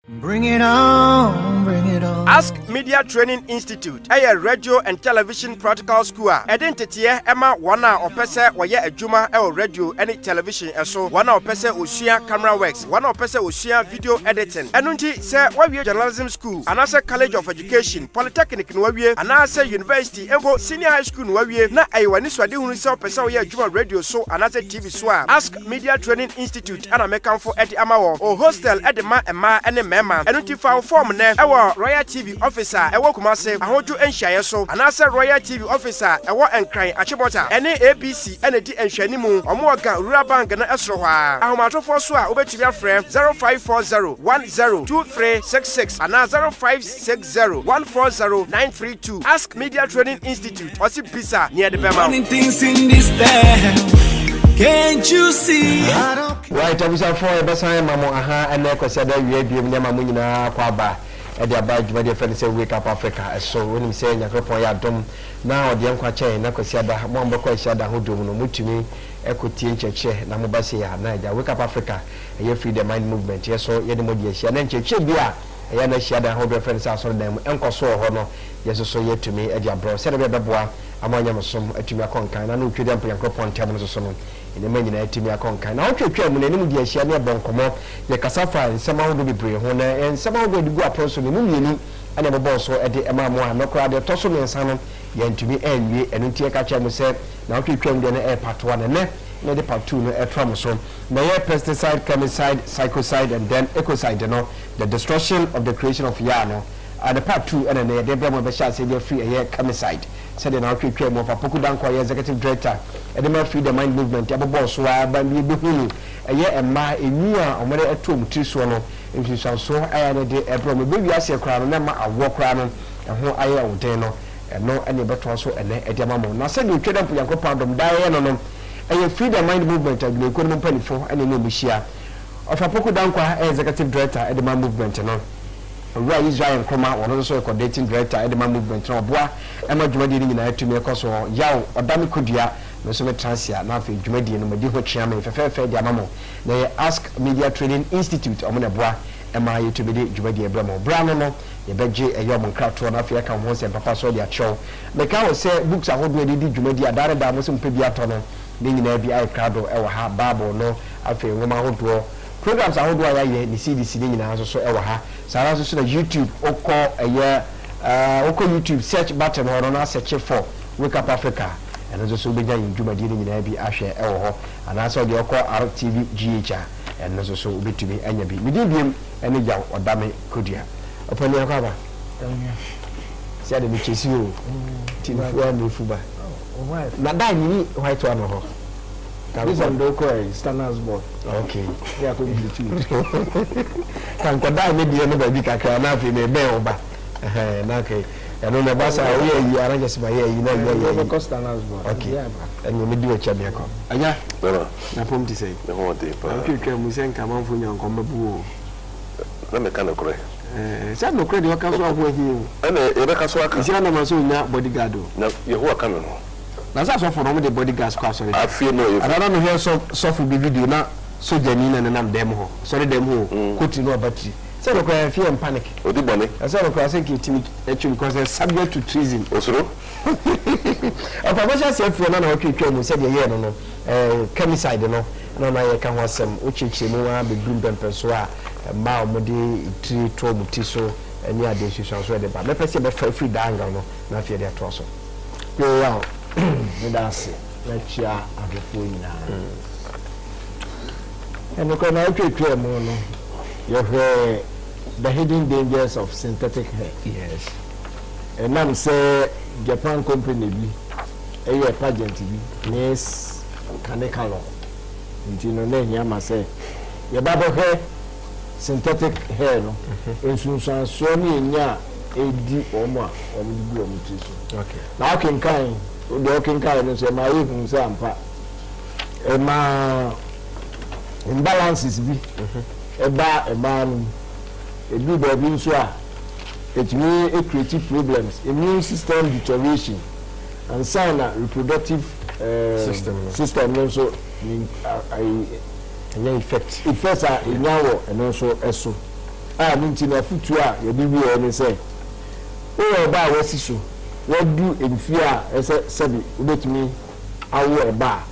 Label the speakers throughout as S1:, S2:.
S1: Bring it on, bring it on.
S2: Ask Media Training Institute, a radio and television practical school. Identity Emma wana opese waya ejuma radio any television so wana opese usia camera works, wana opese usia video editing. Enunti se wawie journalism school, anase college of education, polytechnic no wawie, anase university, engo senior high school no wawie, na aiwani swade hunu se opese waya ejuma radio so anase TV so. Ask Media Training Institute ana mekanfo edi amawo o hostel edi ma ema ene mema. Enunti fa form ne ewo Royal TV officer ewo Kumase ahoju enhyaye so anase Royal TV officer ewo Enkran Achibota ene ABC ene di enhwani mu omo oga Rural Bank na esro hwa ahomatofo so a obetumi afrɛ 0540102366 ana 0560140932. Ask Media Training Institute osi bisa near the Bema.
S1: Things in this town. Can't you see?
S3: Right, I was a for a besan mamo aha and never said that we had been Mamuna Quaba at the abide by the friends say Wake Up Africa. So when him saying a couple of dom now the uncle chain, Nakosiada, Momba Shada, who do no mutimi, equity in church, Namubasia, Naja, Wake Up Africa, and you free the mind movement. Yes, so Yedimodia, Shannon Chibia, a yana Shada, hold your friends out on them, Uncle So Honor, yes, so yet to me at your bro, said about the bois, among them some at Timaconca, and I know Kidam Puyakopon Tables or something. In the many night to me a conca. Now, to tell me, any dear Shania Boncomo, the Casafa, and somehow will be brave, and somehow will go a person in Mumini, and a boss at the Amamo, no crowd, the Tosson and Sanon, yen to me, and Untia Catcher said, now to tell me air part 1 and then, the part 2, a tramoson, my air pesticide, chemicide, psychocide, and then ecocide, you know, the destruction of the creation of Yano, and the part 2, and then the Brahma Bashar said, you're free a year chemicide. Said in our quick of a Pokudanko executive director, and the Murphy the mind movement, Yabo Boss, why by me Buhulu, a year and my Emia, or Mother at Tom Tisuano, if you shall so I had a day, a problem, maybe I see a crown, and a walk round, and who I am Dano, and no any but also and a Yamamo. Now send you trade up with your pound of Diana, and you free the mind movement, and you couldn't penny for any new Bishia of a Pokudanko executive director at the man movement, and Where Israel and Coma, or also a coordinating director at the man movement, no bois, Emma Jumadi in a to me a coso, Yao, or Dami Kudia, no so transia, now for Jumadi and Mediho chairman, if a fair Yamamo. They ask Media Training Institute, Omona Bois, Emma to be Jumadi Bramo, Brano, the Beji, a Yom crowd to an African once and Papa saw their show. The cow say books are already Jumadi, a Dara Damusum Pibiatono, being in ABI crowd or Ewa, Babo, no, I feel woman who programs are why the CDC in our so ever. So I also YouTube or call a year YouTube search button or on search for Wake Up Africa. And also be done in Jumadi in Abi Asher Eho and also the Oko RTV GHR and also be to be any medium and a or Dame Kudia. Upon your cover. Said the Michis you. Fuba. Nadine white one. This is the standards board. Okay. Yeah, could be two. Can die maybe another big enough in a bell, but okay. And on the bus, I are just by here, you know, you're standards board. Okay. And you may do a champion. Yeah, I want to say, the whole day. We send come on for your combo. Let me kind of cry. Some no credit, what comes off with you. And a Caswaka, bodyguard. No, you are coming. That's also for the bodyguards. I feel no. I don't know here so soft video now. So genuine and I'm demo. Sorry, demo. Could you know about you? So look, I fear and panic. What the money? I said, I think it actually because they're subject to treason. Also, a professor said for another okay, we said, yeah, no, chemicide, no, I can have some which is no be bloom and persuade, Maumodi, tree, trouble, tissue, and yeah, this is also the bad. Let me say, but free down, no, not fear their torso. Go out. That's it. Let's share the food now. And look at clear mono. You hear the hidden dangers of synthetic hair. Yes. And now say Japan company be a pageant be yes Kanekalo. You know, Yama say your baba hair synthetic hair no. And soon so many ya AD or more okay. Now can kind. The working kind of say my even sampa. Imbalances be a man, a good baby, so it may create problems, immune system deterioration, and sign a reproductive system also effects are in now and also eso.
S4: minti na futu a ye bi wi ene say o ba wasi so wadu emfi a ese sabi ubetumi awo eba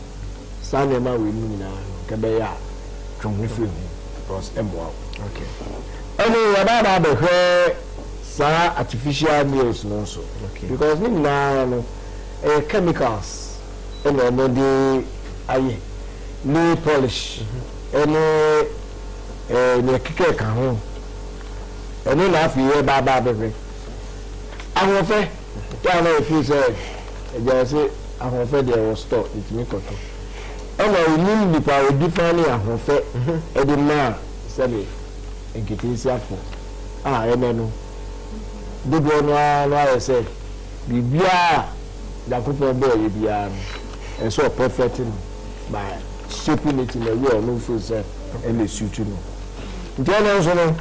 S4: sa na ma we ni na ka be ya twon fi because emwa
S3: Okay.
S4: Any ba be hwe sa artificial nails no so.
S3: Okay.
S4: Because ni na no chemicals and no dey aye nail polish any ne kike ka ho any na fi ye ba be awon fe ya na fi say e say awon fe dey was store it me koto e na ni pa o different awon fe e dey na say enkiti afọ no dodo no aye say bibia da kupo boy bibia no so perfect no by shaping it in a way no feel say ele suit no ntia so no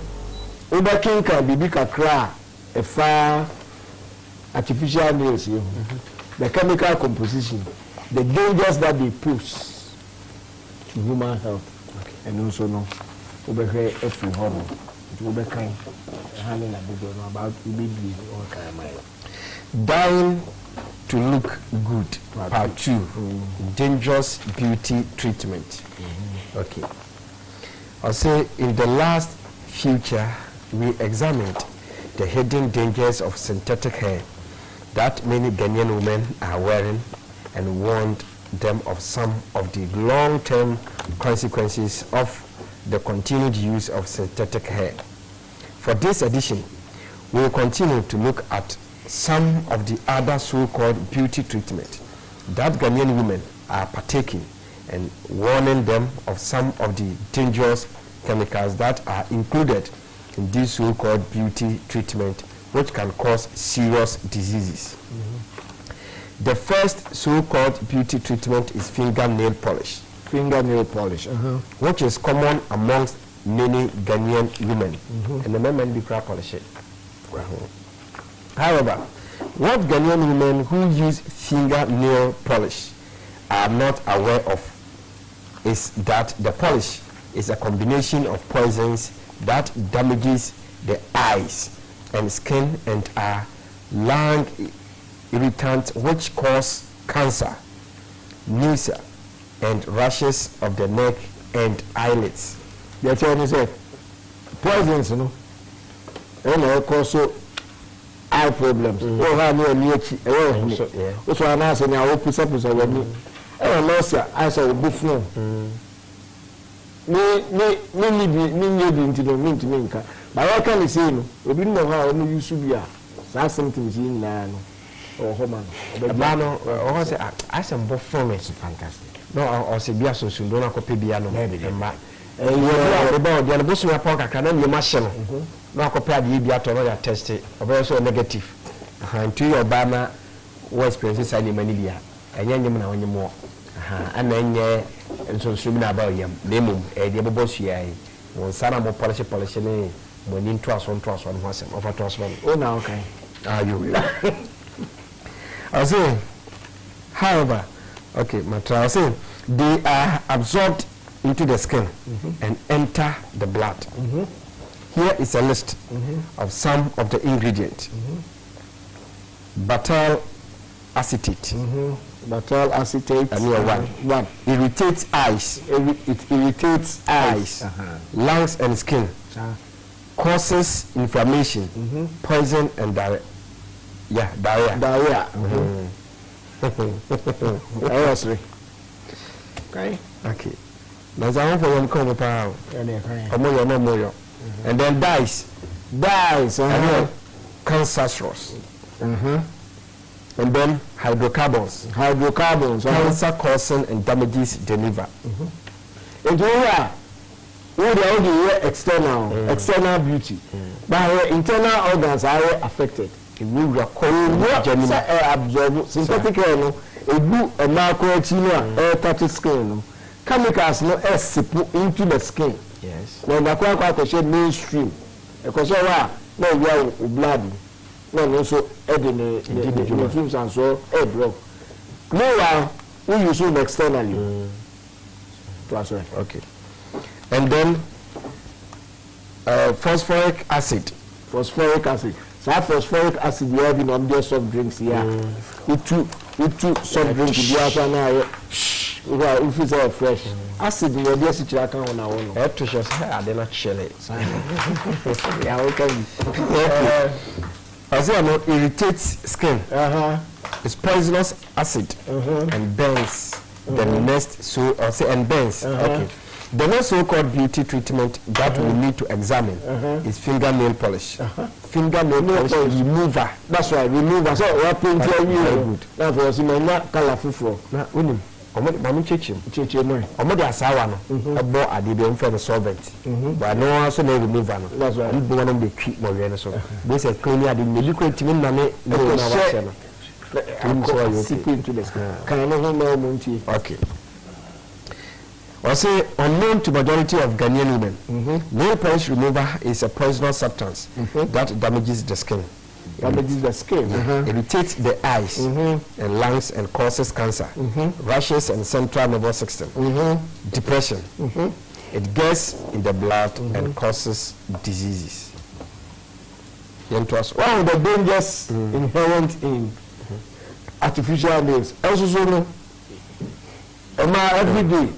S4: oba kinka bibi kakra e fa artificial nails here the chemical composition the dangers that they pose to human health and also no obehwe efu hono nti obekan hane na bodo no about baby or kind
S3: Dying to look good. Part 2. Dangerous beauty treatment. Okay. I'll say in the last feature we examined the hidden dangers of synthetic hair that many Ghanaian women are wearing and warned them of some of the long-term consequences of the continued use of synthetic hair. For this edition, we will continue to look at some of the other so-called beauty treatment that Ghanaian women are partaking and warning them of some of the dangerous chemicals that are included in this so-called beauty treatment, which can cause serious diseases. The first so-called beauty treatment is fingernail polish.
S4: Fingernail polish,
S3: which is common amongst many Ghanaian women, and the men be proud polish it. However, what Ghanaian women who use fingernail polish are not aware of is that the polish is a combination of poisons that damages the eyes and skin and are lung irritants which cause cancer, nausea, and rashes of the neck and eyelids.
S4: They tell me say poisons, you know, and also eye problems. Oh, I know me. Also, I know say na we put up so we me. No sir, I say we both know. Me into the mint minka. But what can you say no? We didn't know how we used to be. That's something in na no. Oh, man.
S3: Bano, oh, say I some both from it. Fantastic. No, or say be so soon. Don't copy be no. About the boss we are can be machine. No compare the be at all test it. Also negative. And to your Obama was experiences any mania. And young na only more. And then and so swimming about him. Name the boss here. One son of polish when in trust one was of a trust one.
S4: Oh, now okay.
S3: Are you? I say, however, okay, my trial saying they are absorbed into the skin and enter the blood. Here is a list of some of the ingredients. Butyl acetate.
S4: Butyl acetate.
S3: One. Irritates eyes.
S4: It irritates eyes.
S3: Lungs and skin. Causes inflammation, poison and diarrhea. Yeah, diarrhea. Okay. There's a one for them come power. And then dyes. Cancerous. And then hydrocarbons. Cancer causing and damages the liver.
S4: And we are external beauty, but internal organs are affected. Absorb synthetic hair no ebu macro touch skin no chemicals no seep into the skin.
S3: Yes.
S4: Now na kwa mainstream because wa na we blood no also the films and so block. No we use it externally.
S3: Okay. And then phosphoric acid.
S4: Phosphoric acid. So phosphoric acid we have in on soft drinks here. With two soft drinks we have now. If it's all fresh. Acid we have to check on our own.
S3: To show I did not chill it.
S4: Yeah, okay.
S3: I say it irritates skin. It's poisonous acid and burns. The next and burns. Okay. The next so-called beauty treatment that we need to examine is fingernail polish. Fingernail polish remover.
S4: That's right, remover. So we are painting you. That's what you mean. Not colorful.
S3: Now, we Mami Chichim. Omodi asawa no. Ebo ade be mfa no solvent. But no also no remover no.
S4: That's right.
S3: Mbo no be treat mo we no so. They say clean ade me liquid timi na me no na wa che no.
S4: Sip into the skin. Can I know more monty?
S3: Okay. Also, unknown to majority of Ghanaian women, nail polish remover is a poisonous substance that damages the skin.
S4: Damages the skin.
S3: Irritates the eyes and lungs and causes cancer, rashes and central nervous system, depression. It gets in the blood and causes diseases.
S4: One of the dangers inherent in artificial nails. Also, every day.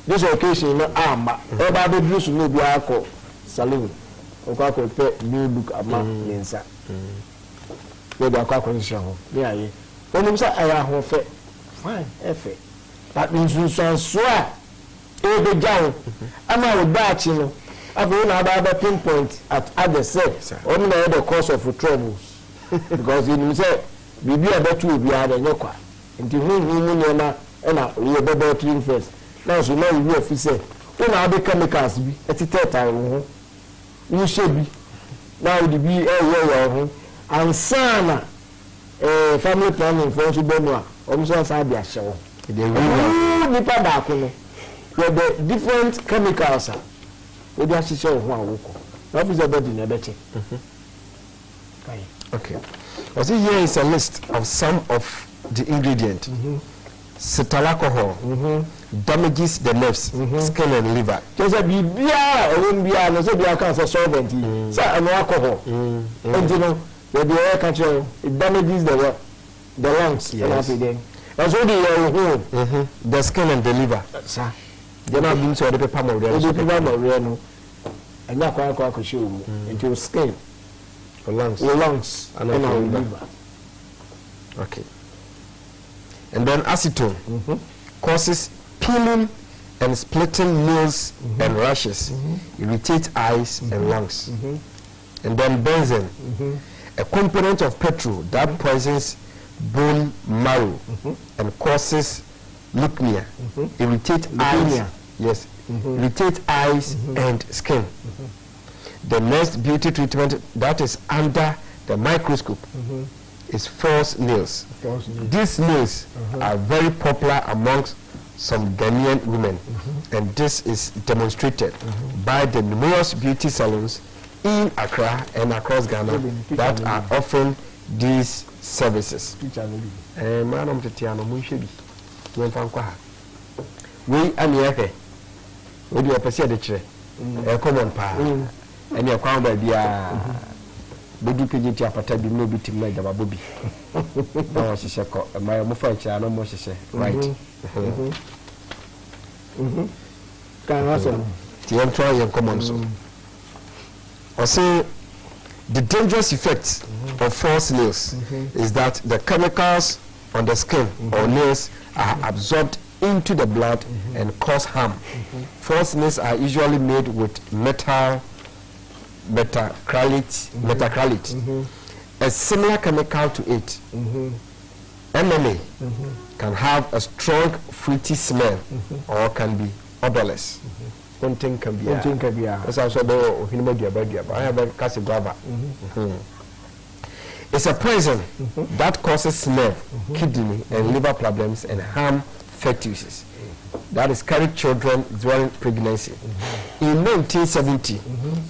S4: This occasion, everybody used to know the alcohol saloon. Okay, new look at my inside. Maybe I can't show. Yeah, when you say I am fine, effect. That means you swear. Every job, I'm out that, you know. I've run about pinpoint at other sex, only the cause of troubles. Because you say, we be about to be out of your car. Until whom and we are better to first. Now, so now you officer. When I be chemicals be at the time, you should be now the be and son family planning for you Benua, almost outside their show. The different chemicals with the show one walk. Officer body in a better.
S3: Okay. Well, see, here is a list of some of the ingredients. Cetyl alcohol damages the nerves, skin and liver. Just a beer, won't be a cancer solvent. So, an alcohol. And you know, the air control, it damages the lungs. Yes. That's all the skin and the liver. Sir, they're not being so the paper more. And not quite show into your skin, lungs, and our liver. Okay. And then acetone causes peeling and splitting nails and rashes, irritates eyes and lungs. And then benzene, a component of petrol that poisons bone marrow and causes leukemia, irritates eyes. Yes, irritates eyes and skin. The next beauty treatment that is under the microscope is false nails. These nails are very popular amongst some Ghanaian women, and this is demonstrated by the numerous beauty salons in Accra and across Ghana that are offering these services. Madam Tetiano, we aniake. We do a percentage. A common pa. And your crown by the Body PG Chapata be no bit like the Babubi. No, she said, my Mufacha, no more, she said, right.
S4: Can answer
S3: the entry and common so. Or say the dangerous effect of false nails is that the chemicals on the skin or nails are absorbed into the blood and cause harm. False nails are usually made with metacrylate, a similar chemical to it. MMA can have a strong fruity smell or can be odorless. One thing can be It's also it's a poison that causes nerve, kidney and liver problems and harm fetuses. That is carried children during pregnancy. In 1970,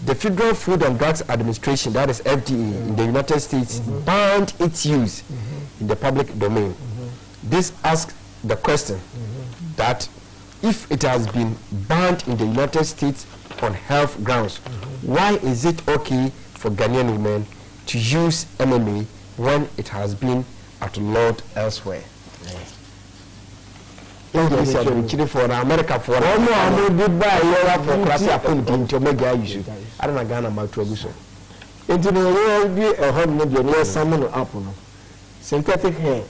S3: the Federal Food and Drugs Administration, that is FDA, in the United States, banned its use in the public domain. This asks the question that if it has been banned in the United States on health grounds, why is it okay for Ghanaian women to use MMA when it has been outlawed elsewhere? English said for America for goodbye for class appointment to make issue. I don't know Ghana Matuabuso.
S4: Into the world be a home media salmon apple. Synthetic hair.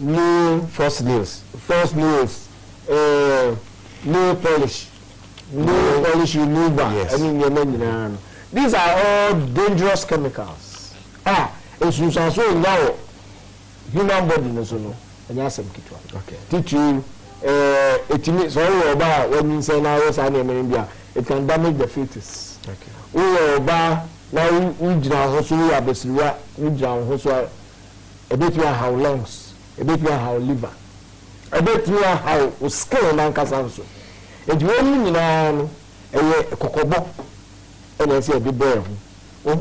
S4: New
S3: false news,
S4: new polish remover.
S3: Yes.
S4: I mean, these are all dangerous chemicals. It's also now human body no so no. And yes, okay. Teach you, it means all about when you say now yes, I mean India, it can damage the fetus.
S3: Okay.
S4: We about now we drown also we are basically we drown also a bit how lungs, a bit how liver, a bit how skin and cancer. And you only know a cocobo and I say a bit bear. You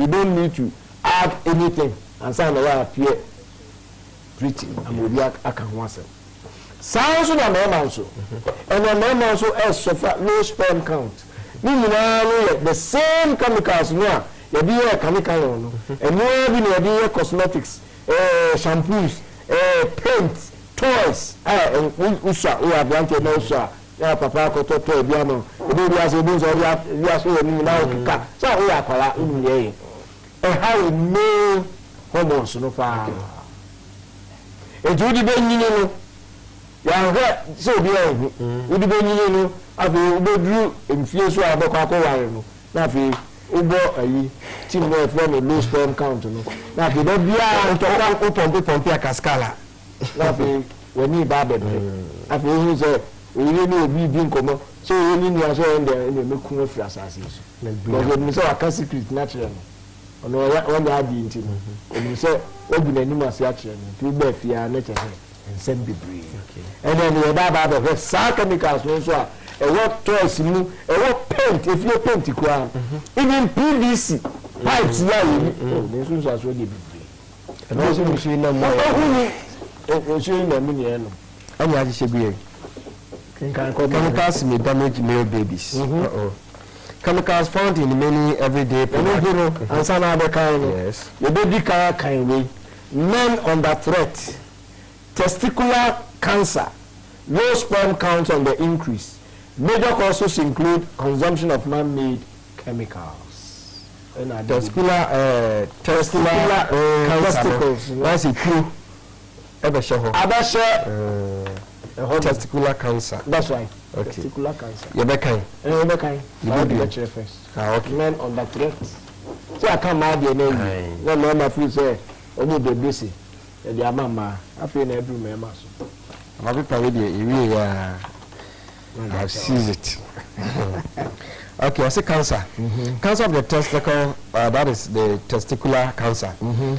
S4: don't need to add anything and sign a lot appear pretty and will be a can once. Sounds on a man also, and a man also has suffered low sperm count. Meaning, the same chemicals now. You be a chemical, and more than you cosmetics, shampoos, paint, toys. And we are granted no sir. Yeah, Papa Coto, Biano, the baby has a booze or you are so now. So we are called in the air. And how no hormones no far. And Judy Benino, you are so behind. Would be you have a drew in few so about Coco. Nothing. Ubo ayi team no for me low sperm count no na fi do bia to pompe akaskala na fi wani ba be afi hu say oyi ni obi bi nkomo so oyi ni aso ende me ku afri asase so because me say aka secret natural no ono ya won ya di nti no me say obi na nim ase akere no fi ba fia na che ensem bebre and then you ba be sa chemicals so what toys mu what paint if you paint kwa even PVC pipes ya you this is so dey be and also we see na more we see na me no any aji shegbe
S3: chemicals may damage male babies. Chemicals found in many everyday products.
S4: And some other kind.
S3: Yes.
S4: The baby kind way. Men under threat. Testicular cancer. Low sperm count on the increase. Major causes include consumption of man-made chemicals.
S3: Testicular
S4: testicles.
S3: That's a true. Testicular cancer.
S4: That's right.
S3: Okay.
S4: Testicular cancer.
S3: Yebekai.
S4: Yebekai.
S3: You do
S4: lecture first.
S3: Okay.
S4: Men under threat. So I can't add your name. No, no, my food say, only the busy. The mama. I feel in every member.
S3: I'm a bit parody. I've seized it. Okay, I say cancer. Cancer of the testicle, that is the testicular cancer,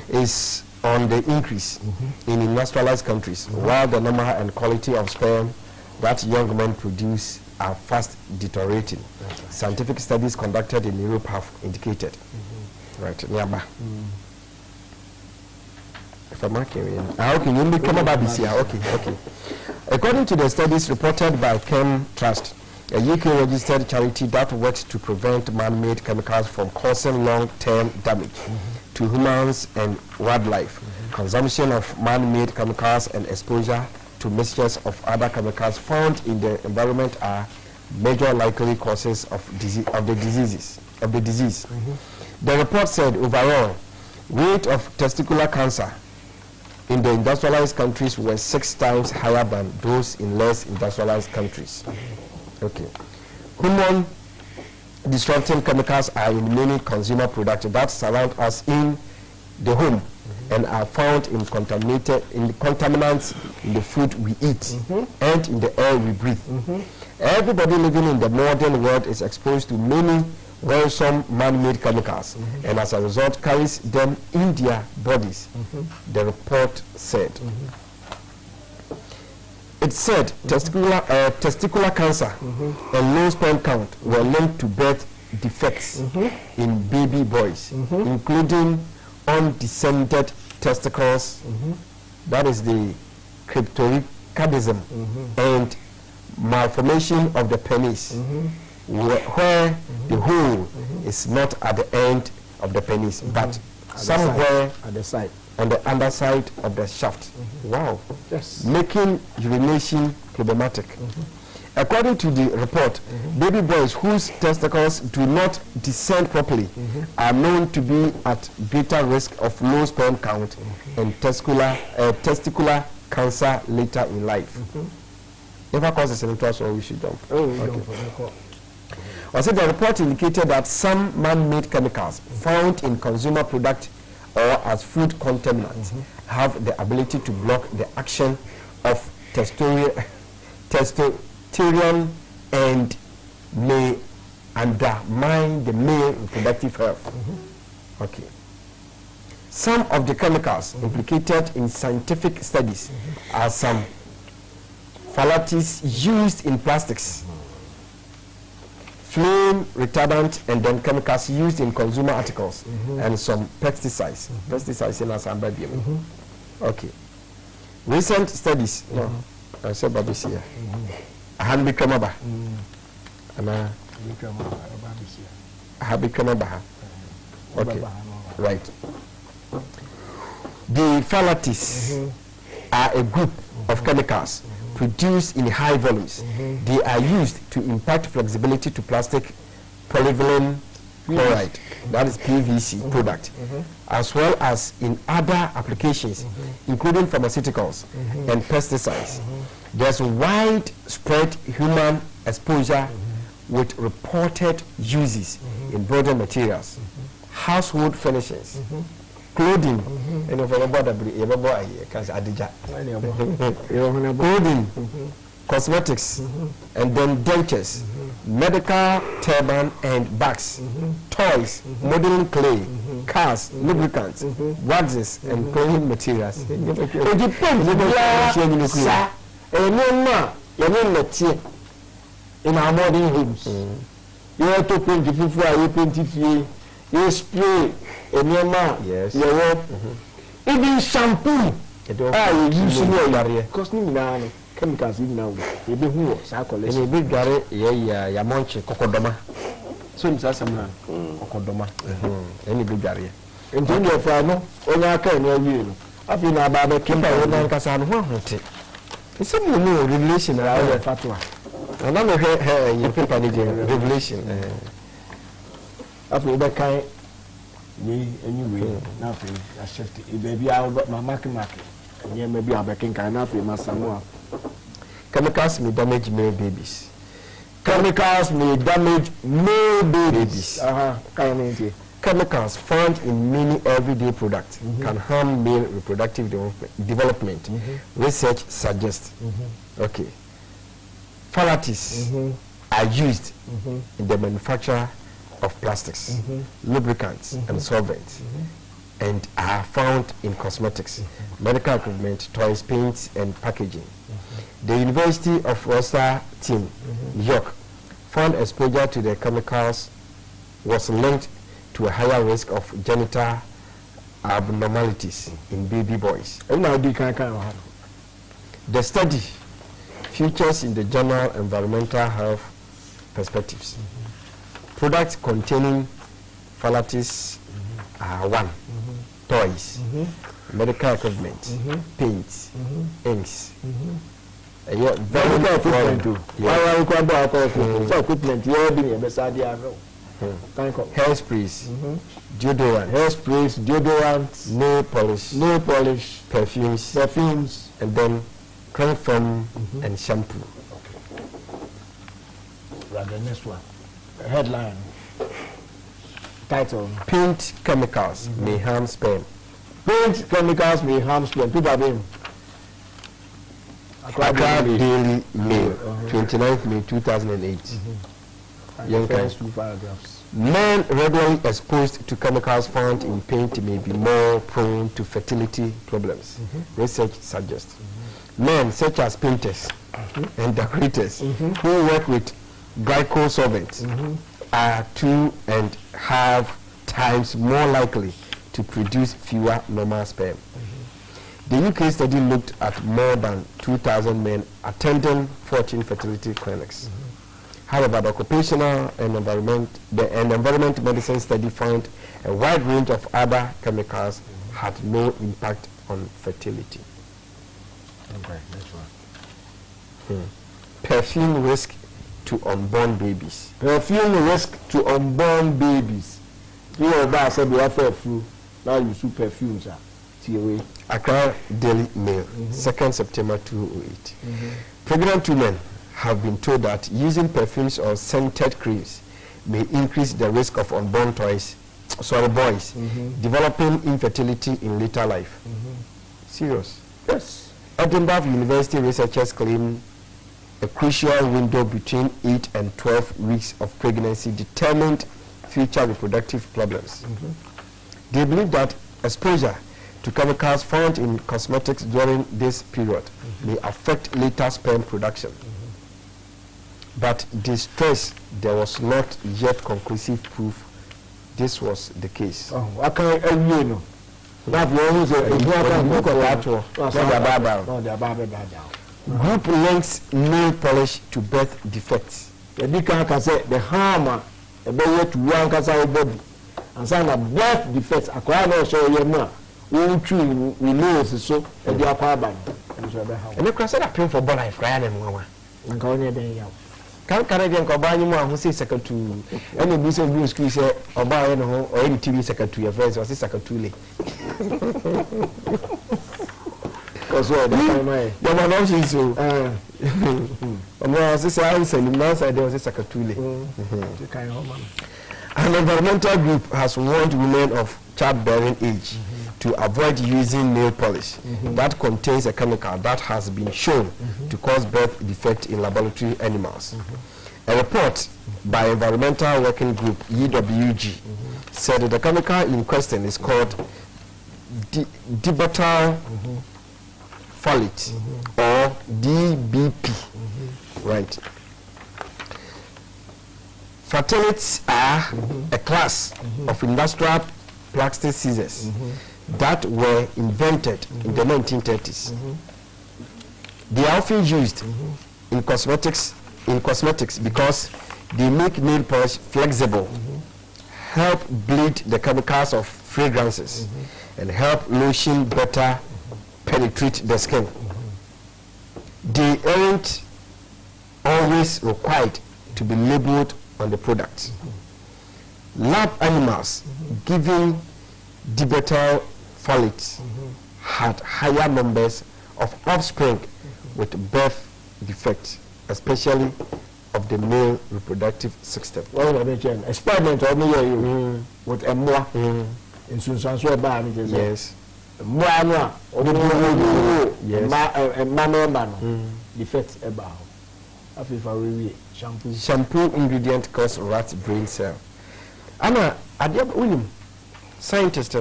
S3: is on the increase in industrialized countries, while the number and quality of sperm that young men produce are fast deteriorating. Scientific studies conducted in Europe have indicated. Right, nearby. If I'm okay, you become a baby. Okay. According to the studies reported by Chem Trust, a UK-registered charity that works to prevent man-made chemicals from causing long-term damage to humans and wildlife, consumption of man-made chemicals and exposure to mixtures of other chemicals found in the environment are major likely causes of the disease. The report said overall, rate of testicular cancer in the industrialized countries were 6 times higher than those in less industrialized countries. Okay. Hormone disrupting chemicals are in many consumer products that surround us in the home and are found in contaminants in the food we eat and in the air we breathe. Everybody living in the modern world is exposed to many worrisome man-made chemicals and as a result carries them in their bodies, the report said. It said testicular cancer and low sperm count were linked to birth defects in baby boys, including undescended testicles, that is the cryptorchidism cardism and malformation of the penis, where the hole is not at the end of the penis, but somewhere
S4: at the side,
S3: on the underside of the shaft. Wow.
S4: Yes.
S3: Making urination problematic. According to the report, baby boys whose testicles do not descend properly are known to be at greater risk of low sperm count and testicular cancer later in life. Never causes any trouble, so we should jump. Also, the report indicated that some man-made chemicals found in consumer products or as food contaminants have the ability to block the action of testosterone and may undermine the male reproductive health. Okay. Some of the chemicals implicated in scientific studies are some phthalates used in plastics, flame retardant, and then chemicals used in consumer articles, and some pesticides. Pesticides in our Okay. Recent studies. No, I said Babisia. Han Bikramaba. Anna Habikramaba. Okay. Right. The phthalates are a group of chemicals produced in high volumes. They are used to impart flexibility to plastic polyvinyl chloride, that is PVC product, as well as in other applications, including pharmaceuticals and pesticides. There's widespread human exposure with reported uses in building materials, household furnishings, clothing, clothing, cosmetics, and then dentures, medical turban and bags, toys, modeling clay, cars, lubricants, waxes, and cleaning materials. It depends in our modern homes. You have to paint the fufu, you paint it, you spray, yes. Even shampoo. You use because you chemicals in now. You be who? Sacoles. You be gare. Yeah. Monche kokodoma. So it's a man. Kokodoma. Any big gare. And then your father, on your car, you. I've been about the Kimba when I can say, it's a new revelation around the fatwa. And I'm here, you people need revelation. After that kind. Anyway, nothing. I shifted. Baby, I got my market. Yeah, maybe I'll be king. I know for my Samoa. Chemicals may damage male babies. Chemicals may damage male babies. Chemicals found in many everyday products can harm male reproductive development. Research suggests. Okay. Phthalates are used in the manufacture of plastics, lubricants, and solvents, and are found in cosmetics, medical equipment, toys, paints, and packaging. The University of Worcester team, New York, found exposure to the chemicals was linked to a higher risk of genital abnormalities in baby boys. The study features in the journal Environmental Health Perspectives. Products containing phthalates are 1. Toys, medical equipment, paints, inks. Medical equipment too. Equipment, hairsprays, deodorants, nail polish, perfumes, and then cream foam and shampoo.
S4: The next one. Headline. Title.
S3: Paint chemicals may harm sperm.
S4: Paint chemicals may harm sperm. People have been.
S3: Accra Daily Mail, 29th May 2008. Young
S4: first 2 paragraphs.
S3: Men regularly exposed to chemicals found in paint may be more prone to fertility problems. Research suggests. Men such as painters and decorators who work with glycol solvents are 2.5 times more likely to produce fewer normal sperm. The UK study looked at more than 2,000 men attending 14 fertility clinics. However, the occupational and environment medicine study found a wide range of other chemicals had no impact on fertility.
S4: Okay, that's right.
S3: Perfume risk to unborn babies.
S4: Perfume risk to unborn babies. You know that said we have a few. Now you use perfumes.
S3: Accra Daily Mail, 2nd September 2008. Pregnant women have been told that using perfumes or scented creams may increase the risk of unborn boys developing infertility in later life. Serious?
S4: Yes.
S3: Edinburgh University researchers claim a crucial window between 8 and 12 weeks of pregnancy determined future reproductive problems. They believe that exposure to chemicals found in cosmetics during this period may affect later sperm production. But they stress there was not yet conclusive proof this was the case.
S4: I can't know.
S3: Group links nail polish to birth defects.
S4: The harm about one body and sign of birth defects. I can't show you more. We know so and the apartment.
S3: And the cross that print for bon life, Ryan and Mama.
S4: And go near the
S3: Canadian Cobani who says second to any business blue school say or buy or any TV second to your friends or second to late.
S4: Because the
S3: one option so. I said, now there was a second to late. An environmental group has warned women of childbearing age to avoid using nail polish that contains a chemical that has been shown to cause birth defect in laboratory animals. A report by Environmental Working Group EWG said that the chemical in question is called dibutyl folate or DBP. Right. Phthalates are a class of industrial plastic scissors that were invented in the 1930s. They are often used in cosmetics because they make nail polish flexible, help bleed the chemicals of fragrances, and help lotion better penetrate the skin. They aren't always required to be labeled on the product. Lab animals given dibutyl folate had higher numbers of offspring with birth defects, especially of the male reproductive system.
S4: Experiment with a more in Sunsanso bar.
S3: Yes.
S4: Moana or defects about.
S3: Shampoo ingredient cause rat brain cell. Anna, Adiab William, scientist,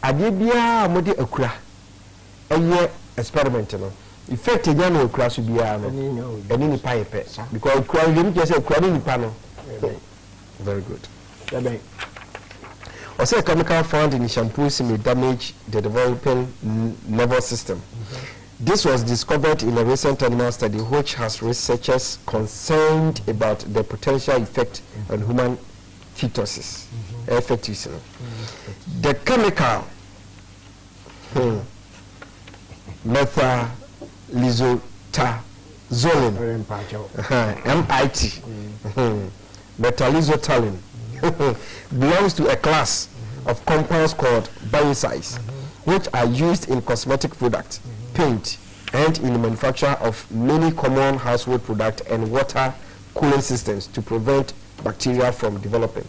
S3: Adibia Modi Okra, a year experiment. Effect a young okra should be and any pipe because you just a crying panel. Very good. Or say a chemical found in shampoos may damage the developing nervous system. This was discovered in a recent animal study which has researchers concerned about the potential effect on human fetuses. The chemical methylizotazoline, MIT, methylizotaline, belongs to a class of compounds called biocides, which are used in cosmetic products, paint, and in the manufacture of many common household products and water cooling systems to prevent bacteria from developing.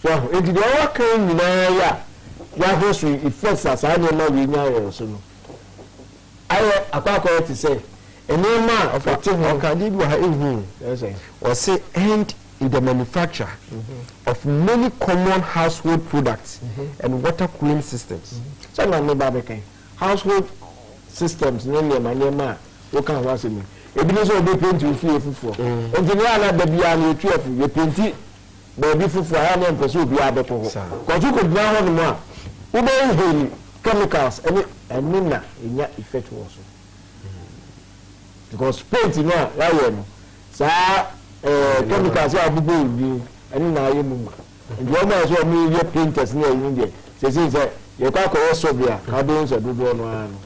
S4: So, if you are carrying your history, it first as I don't know we know so. I to say, a name of a thing or say, and in the manufacture of many common household products and water cooling systems. So, household systems, namely, my name, what can I say? If you also paint you feel for, and the other baby are careful, you paint it, baby for I am pursue the other. Because you could now on more. Chemicals, ɛno na ɛnya effect wɔ so because paint no a yɛayɛ no saa chemicals a abubu obi ɛno na ayɛ mu ma nti wɔn a yɛ sɛ wɔn yɛ painters ne ɛyi deɛ sɛ yɛkɔ akɔyɛ sɔbi a carbon sɛ dodoɔ no ara no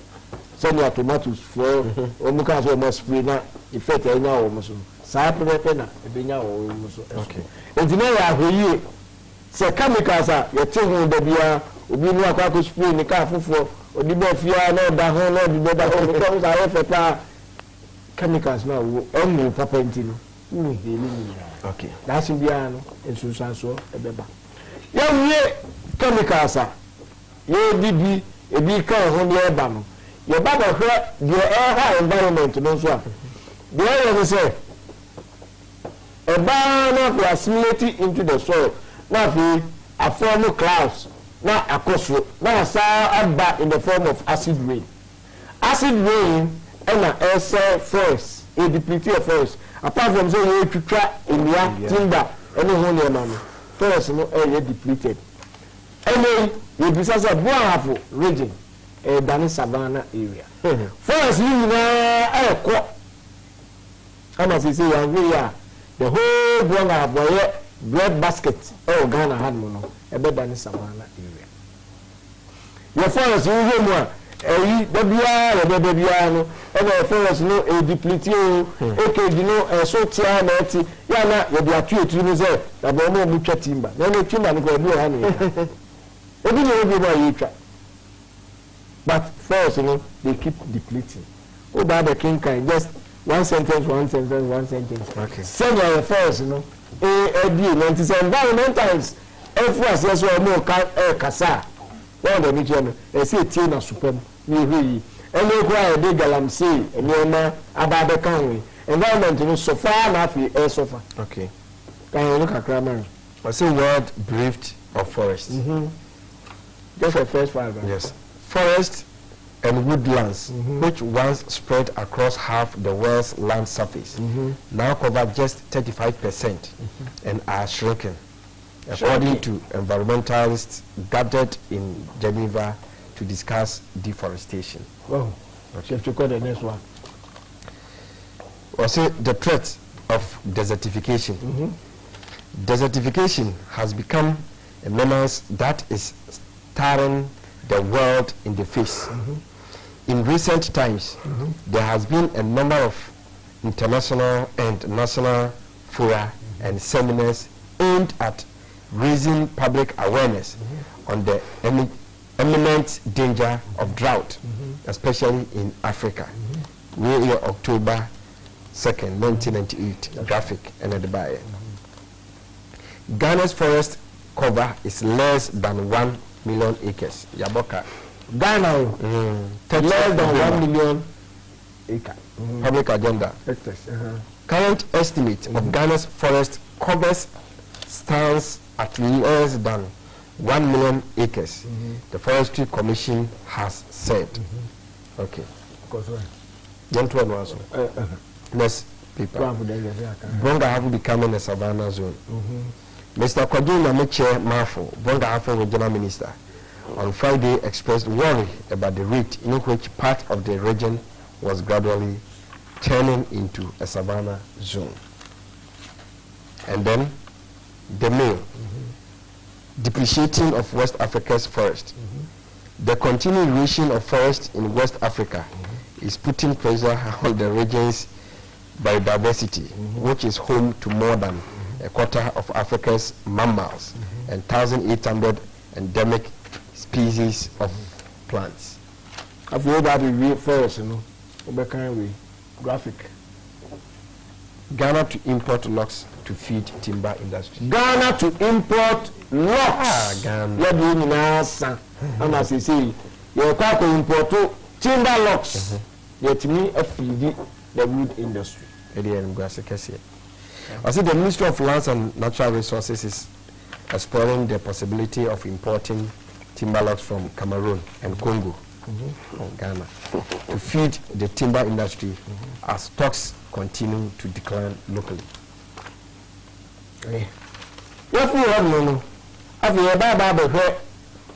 S4: sɛnea tomatoes for wɔn ka sɛ wɔn spray na effect ɛnya wɔn so saa pɛpɛpɛ na ɛbɛnya wɔn so nti na yɛ ahwɛyie sɛ chemicals a yɛte ho da biara obi nu akɔ spray ne kaa foforɔ odi bɔ fia na ɔda ho na ɔdi bɛda ho ne kɔn sa ayɛ fɛ paa chemicals na wo ɛmu papa nti no wo heli ni
S3: okay
S4: daasi biara no nsunsanso ɛbɛba yɛwie chemicals a yɛdi bi ebi kan ho deɛ ɛba no yɛba bɛhwɛ deɛ ɛha environment no nso a deɛ ɛyɛ no sɛ ɛbaa na afei assimilate into the soil na afei aform clouds na akɔsoro na saa aba in the form of acid rain ɛna ɛsɛ forest a depleted forest apart from say yɛ twitwa nnua timber ɛne ho nneɛma no forest no ɛyɛ depleted ɛne yɛbisa sɛ Boahafo region ɛdane savannah area forest yi nyinaa ɛkɔ ama sɛ sɛ yɛahwɛ yɛ a the whole Boahafo ɛyɛ bread basket ɛwɔ Ghana ha no ɛbɛdane savannah area yɛ forest yi hwɛ mu a ɛyi da biara no ɛna forest no depleted o ekedi no ɛso tia na ɛti ya na yɛde atu etiri no sɛ dabɔ mo mu twa timba na no timba no ko ebi ha no ebi ne obi ba yɛtwa but forest no they keep depleting o ba the king kind just one sentence okay send your forest no edi no nti sɛ environmentalists efu asɛ so mo ka kasa one the media no say tie na supem ni hwe ene ko a de galamsey ene abade kan we environment no so far na afi suffer
S3: okay
S4: kan look akra man
S3: I say world breathed of forest
S4: just the first part
S3: yes forest and woodlands which once spread across half the world's land surface now cover just 35% and are shrinking according to environmentalists gathered in Geneva to discuss deforestation.
S4: Oh, okay. To call the next one.
S3: Also, the threat of desertification. Desertification has become a menace that is staring the world in the face. In recent times, there has been a number of international and national fora and seminars aimed at raising public awareness on the imminent danger of drought, especially in Africa. We are October 2nd, 1998, graphic and at the buyer. Ghana's forest cover is less than 1 million acres. Yaboka.
S4: Ghana, less than 1 million acres.
S3: Public agenda. Current estimate of Ghana's forest covers stands at less than 1 million acres. The Forestry Commission has said. Okay. Gentlemen, also. Next paper. Boahafo becoming a savannah zone. Mr. Kwadwo Nyame Mafo, Boahafo Regional Minister, on Friday expressed worry about the rate in which part of the region was gradually turning into a savannah zone. And then the mail, depreciating of West Africa's forest. The continuation of forest in West Africa is putting pressure on the region's biodiversity, which is home to more than a quarter of Africa's mammals and 1,800 endemic species of plants.
S4: I've heard that we forest, you know, graphic.
S3: Ghana to import logs to feed timber industry.
S4: Ghana to import logs.
S3: Ghana.
S4: Let me know, and as you see, you can't import timber logs. Let me feed the wood industry.
S3: I see the Ministry of Lands and Natural Resources is exploring the possibility of importing timber logs from Cameroon and Congo, Ghana, to feed the timber industry as stocks continue to decline locally.
S4: If we have no,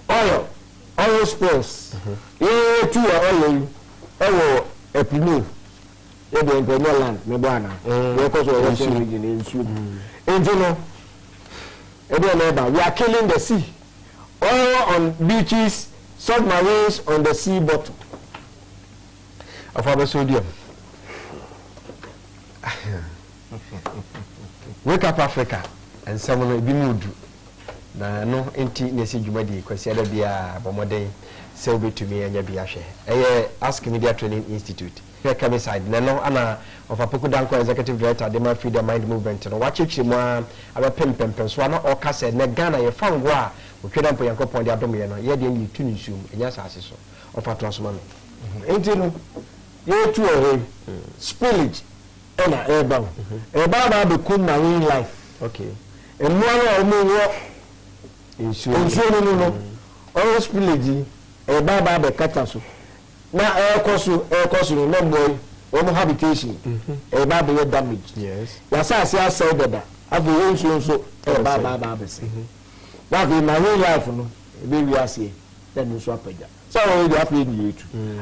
S4: oil, oil spills two oil epinu e dey go land me bana we cause we region in soup no we are killing the sea. Oil on beaches, submarines on the sea bottom.
S3: Of our sodium. Wake up Africa and someone will be moved. Na no enti nesi jumadi kwasi ada bia bomode se obi to me anya bia hwe Ask Media Training Institute here come side na no ana of Apoku Danko executive director de ma Freedom Mind Movement no wachichi mu aba pempem so ana o ka se na Ghana ye fango a otweda mpo yankopon de adom ye no ye de ni tu ni sum enya saase so of atrasoma no
S4: enti no ye tu o spillage ena eba na be kum marine life.
S3: Okay.
S4: And no no no all spillage eba be kata so na air course no boy no habitation eba be damage.
S3: Yes.
S4: Ya say asel dada afi so eba be say na the marine life no be we ase then so apaja so we dey happy in you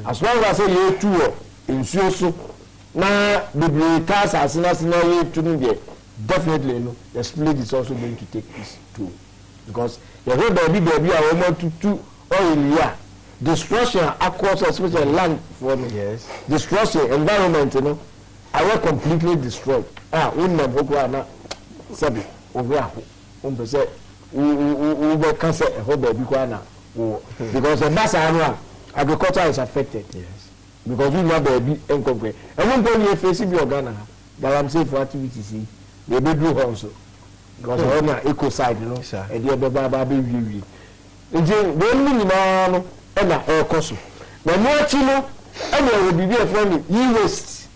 S4: as long as say you two insuo so na the cars as na you two there definitely no the spillage is also going to take this too because you hear baby I want to oil here destruction across especially land for me.
S3: Yes.
S4: Destruction environment you know I will completely destroyed una boko na sabi over say we be cancer e ho baby kwa na because the mass agriculture is affected.
S3: Yes.
S4: Because we know baby encourage and when go near face be Ghana that I'm safe for activities they be do also because on na eco side you know e dey be baba be wiwi nje when me no na e koso na mo chi no e na bibi e friend e-waste.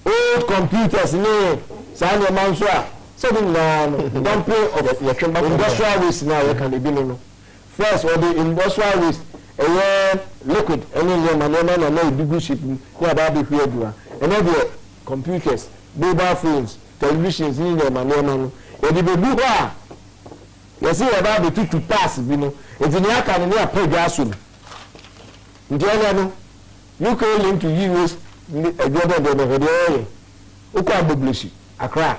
S4: Old computers no say na man so a so the dumping of industrial waste now we can be no first or the industrial waste liquid any man na big ship ni about be here do and the computers mobile phones televisions ni man no e dey be do ha you see about be to pass bi no e dey aka ni apagwa so ndi anya no you can link to use the ukwa publish Accra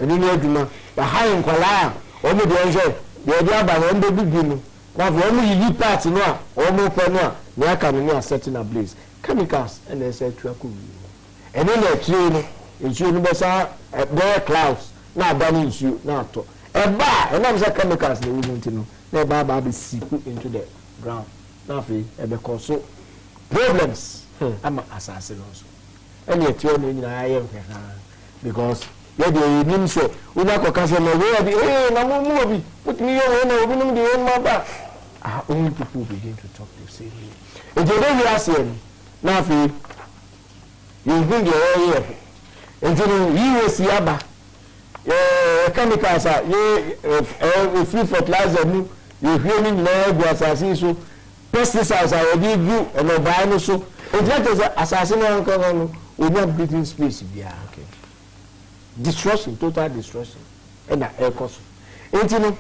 S4: eni ni aduma the high nkwala o me dey enjoy dey dey aba no ndo big no na for me yi part no a o mo pe no a ni aka ni a setting ablaze chemicals and they say tuaku eni na tire no nsuo no be sa there clouds na abani nsuo na ato eba e na say chemicals na we no na eba be seep into the ground na fe e be cause problems ama asase no so eni etio no nyina aye nhwa because you dey nim so una ko kase no we be na mo obi put me here na obi no dey ma ba only people begin to talk the same way e dey we asen na fe you bring your here enjino you see aba chemicals free fertilizer nu you hear me na go asase so pesticides are dey do and no buy no so it let us assassin no we not breathing space bia okay destruction total destruction and air cost entino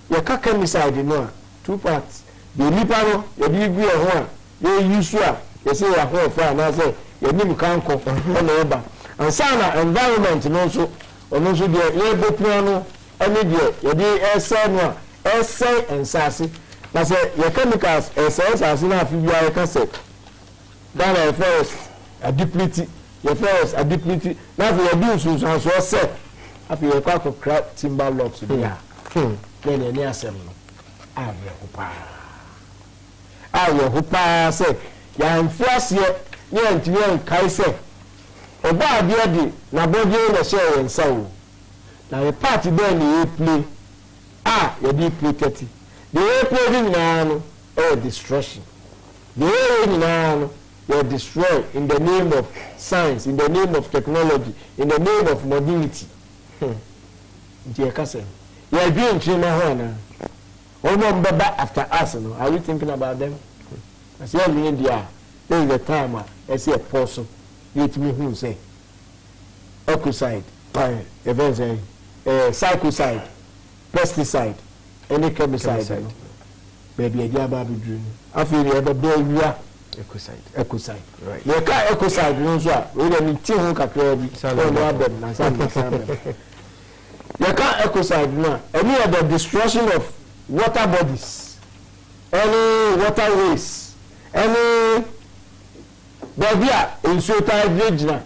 S4: your chemicide no two parts the lipa no you be gu e ho a you use you say ya ho for na say you nim kanko na eba and sana environment no so ono so dey you go plan no any dey you dey essay no essay and sase na say your chemicals essay sase na fi bia you can say that first a deplete your first a deplete now for your bills so set after you crack timber lots there then any asem no awe hopa say ya enforce ye ntwe kai say oba bia di na body na share yen sawo na the party there na play you dey play 30 the play na no destruction the way na no were destroyed in the name of science, in the name of technology, in the name of modernity. Dear cousin, you are doing China. After us, are we thinking about them? I say, in India, there is a time I see a person, yet me who say, ecocide, psychocide, pesticide, any chemicide. baby a jaba bedru afei ne ebe be wia ecoside right ye ka ecoside no so a we dey ti ho kakra bi no abem na sam ye ka ecoside na any of the destruction of water bodies any waterways any baby a nsuo ta gyina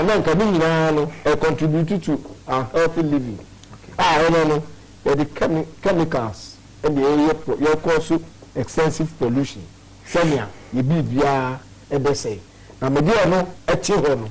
S4: na nka bi nyina no contribute to our healthy living no the chemicals and the cause extensive pollution Kenya ye bibia ebese na me dey no eti ho no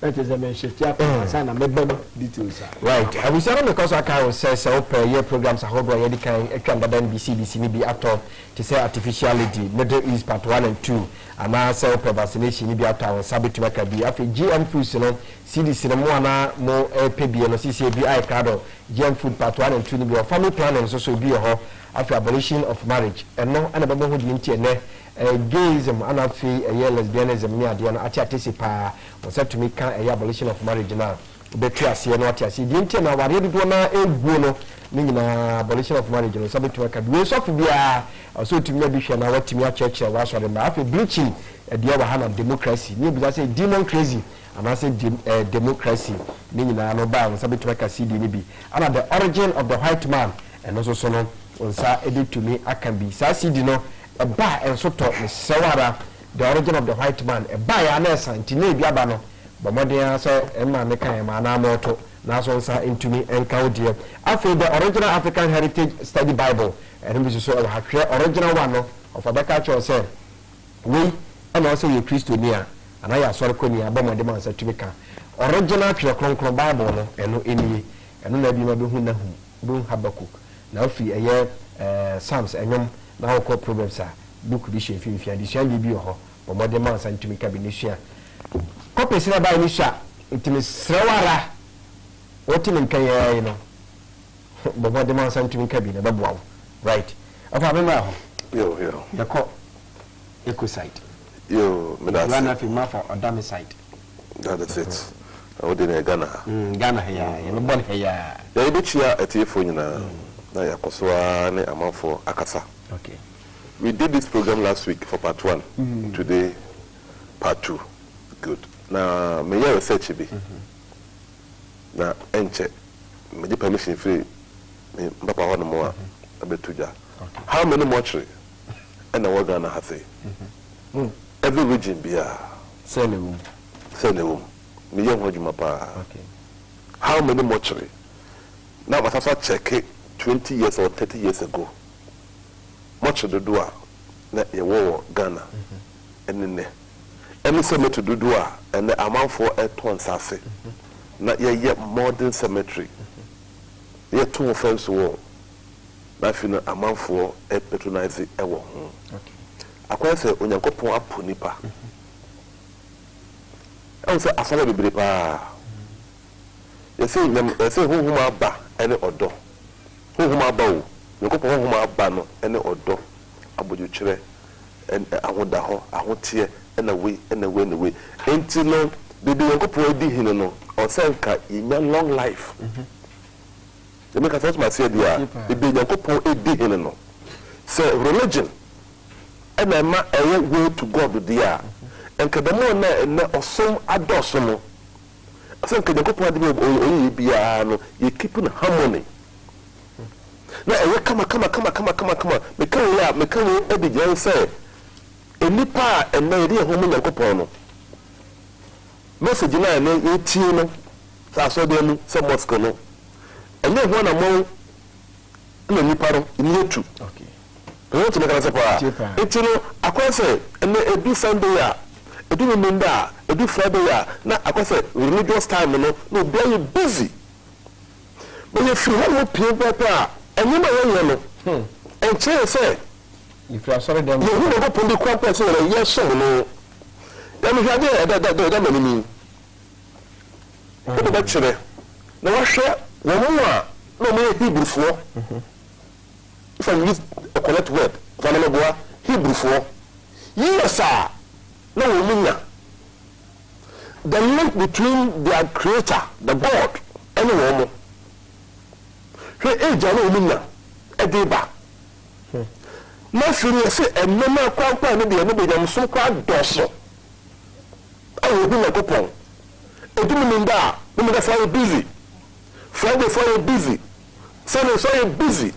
S4: that is a mention na mebem details
S3: right I will say because I can say open your programs I hope you can atwa da NBC ni bi ato to say artificiality Middle East part 1 and 2 ama say open vaccination ni bi ato sabitu maka bi afi GM Foods no CDC no ana mo PBA no CCBI crado GM Food part 1 and 2 ni bi family planning so bi ho afi abolition of marriage eno ana babo ho di ntie ne gayism ana fi lesbianism ni ade no ati pa o set to me can abolition of marriage na betu ase no ati ase di ntie na ware dodo na egwu no ni nyina abolition of marriage no sabetu maka we so fi bia so tumi na bi hwe na watimi a church wa so de ma afi bleaching e wa hana democracy ni bi say demon crazy and say democracy ni nyina no ba no sabetu maka CD ni bi ana the origin of the white man and also so no onsa editumi akambi sa CD no ba enso to sewara the origin of the white man ba ya na santi na bia ba no ba modern so ma me kan ma na moto na so nsa intumi enka odie after the original African Heritage Study Bible and we so ha hwe original one no of Abeka Church say we and also you Christiania and I sorry ko ni aba modern man satumi kan original kronkron Bible no eno eni eno na bi ma be hu na hu bu Habakuk na ofi eye Psalms enyom na ho problems a book bi hye fi adisua bi ho bo modern man santumi ka bi ni hye copy sina ba ni hye intimi srawara otimi nkan ye no bo modern man santumi ka bi na babuawo right afa me ma ho
S5: yo
S3: yako ecoside
S5: yo me da
S3: na fi ma for odami side
S5: that's it I would in
S3: Ghana here you born here
S5: ya bi chia etiefo nyina na yakoswa ne amafo akasa.
S3: Okay.
S5: We did this program last week for part 1. Today, part 2. Good. Now, may you research be. Now, enche. May you permission free. Me mbapa one more. Abetuja. How many mortuary? And the Wagana has say. Every region be a
S3: Senewum.
S5: Me young Hojumapa.
S3: Okay.
S5: How many mortuary? Now, I have check it 20 years or 30 years ago. Much of the doa na ye wo Ghana enene eni cemetery do doa and the amount for a ton safe na ye modern cemetery ye ton fence wall na fi na amount for a patronize e wo ho okay akwa se onyankopon apo nipa e say afala bebre pa ye say huhuma ba ene odo huhuma ba o Nkopo ho ma ba no ene odo abojukyere en ahoda ho ahotie ena we enti no bebe nkopo edi hine no o senka inya long life they make us ma say dia bebe nkopo edi hine no say religion ena ma ewe way to God dia enka the more na osom adoso no senka nkopo adi oyi bia no you keep in harmony. Na ewe kama me kan we ebijan say enipa enna eri ho mu Nyankopon no message na etie no sa so de mu se mosque no ene ho na mo na nipa ro ni etu okay pero to me kan say pa etie no akwa say ene edu Sunday ya edu Monday edu Friday ya na akwa say religious time no be busy but if you have people and you know and say
S3: if you are sorry them
S5: you go put the crap person yes so no let me have that many what about chere na wa hwe wo no Hebrew for if I use a correct word vanamaboa Hebrew for yes sir no woman the link between their creator the God and the woman eja na omina ediba na firi yɛ sɛ ɛnoma kwankwan no deɛ no bɛ nyam so kwa dɔso a wɔhu Nyankopɔn ɛdum no nda a no mu da fa yɛ busy Friday for yɛ busy Sunday so yɛ busy